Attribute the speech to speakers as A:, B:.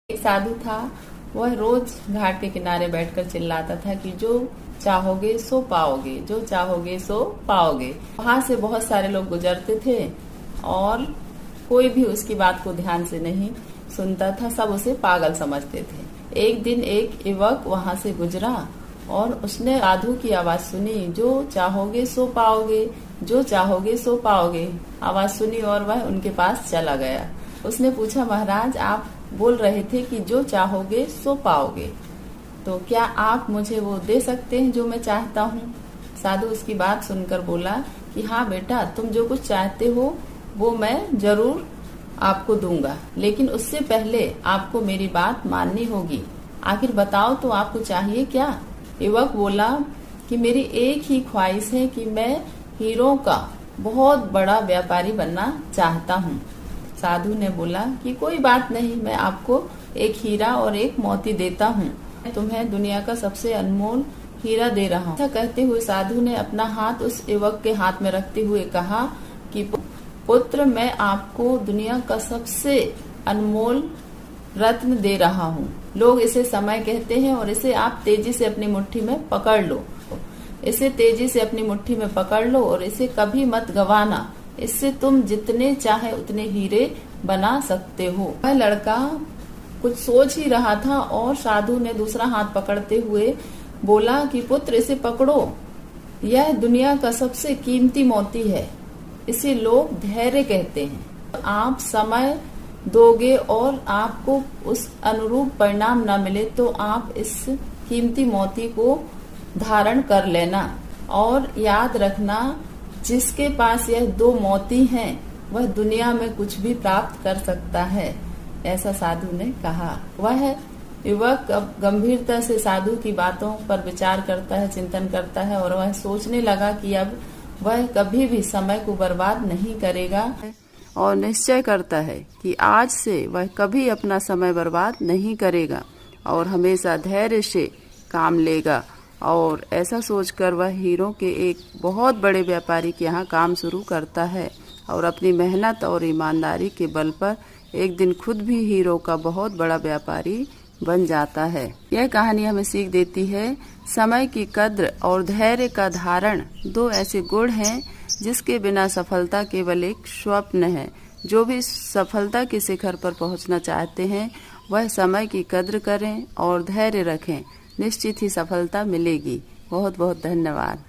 A: एक साधु था, वह रोज घाट के किनारे बैठकर चिल्लाता था कि जो चाहोगे सो पाओगे, जो चाहोगे सो पाओगे। वहां से बहुत सारे लोग गुजरते थे और कोई भी उसकी बात को ध्यान से नहीं सुनता था, सब उसे पागल समझते थे। एक दिन एक युवक वहां से गुजरा और उसने साधु की आवाज सुनी, जो चाहोगे सो पाओगे, जो चाहोगे सो पाओगे। आवाज सुनी और वह उनके पास चला गया। उसने पूछा, महाराज आप बोल रहे थे कि जो चाहोगे सो पाओगे, तो क्या आप मुझे वो दे सकते हैं जो मैं चाहता हूँ? साधु उसकी बात सुनकर बोला कि हाँ बेटा, तुम जो कुछ चाहते हो वो मैं जरूर आपको दूंगा, लेकिन उससे पहले आपको मेरी बात माननी होगी। आखिर बताओ तो आपको चाहिए क्या? युवक बोला कि मेरी एक ही ख्वाहिश है कि मैं हीरों का बहुत बड़ा व्यापारी बनना चाहता हूँ। साधु ने बोला कि कोई बात नहीं, मैं आपको एक हीरा और एक मोती देता हूँ। तुम्हें दुनिया का सबसे अनमोल हीरा दे रहा हूँ। ऐसा कहते हुए साधु ने अपना हाथ उस युवक के हाथ में रखते हुए कहा कि पुत्र, मैं आपको दुनिया का सबसे अनमोल रत्न दे रहा हूँ। लोग इसे समय कहते हैं और इसे आप तेजी से अपनी मुट्ठी में पकड़ लो। इसे तेजी से अपनी मुट्ठी में पकड़ लो और इसे कभी मत गवाना। इससे तुम जितने चाहे उतने हीरे बना सकते हो। वह लड़का कुछ सोच ही रहा था और साधु ने दूसरा हाथ पकड़ते हुए बोला कि पुत्र, इसे पकड़ो, यह दुनिया का सबसे कीमती मोती है। इसे लोग धैर्य कहते हैं। आप समय दोगे और आपको उस अनुरूप परिणाम न मिले तो आप इस कीमती मोती को धारण कर लेना और याद रखना, जिसके पास यह दो मोती हैं वह दुनिया में कुछ भी प्राप्त कर सकता है। ऐसा साधु ने कहा। वह युवक गंभीरता से साधु की बातों पर विचार करता है, चिंतन करता है और वह सोचने लगा कि अब वह कभी भी समय को बर्बाद नहीं करेगा और निश्चय करता है कि आज से वह कभी अपना समय बर्बाद नहीं करेगा और हमेशा धैर्य से काम लेगा। और ऐसा सोचकर वह हीरो के एक बहुत बड़े व्यापारी के यहाँ काम शुरू करता है और अपनी मेहनत और ईमानदारी के बल पर एक दिन खुद भी हीरो का बहुत बड़ा व्यापारी बन जाता है। यह कहानी हमें सीख देती है, समय की कद्र और धैर्य का धारण दो ऐसे गुण हैं जिसके बिना सफलता केवल एक स्वप्न है। जो भी सफलता के शिखर पर पहुंचना चाहते हैं वह समय की कद्र करें और धैर्य रखें, निश्चित ही सफलता मिलेगी। बहुत बहुत धन्यवाद।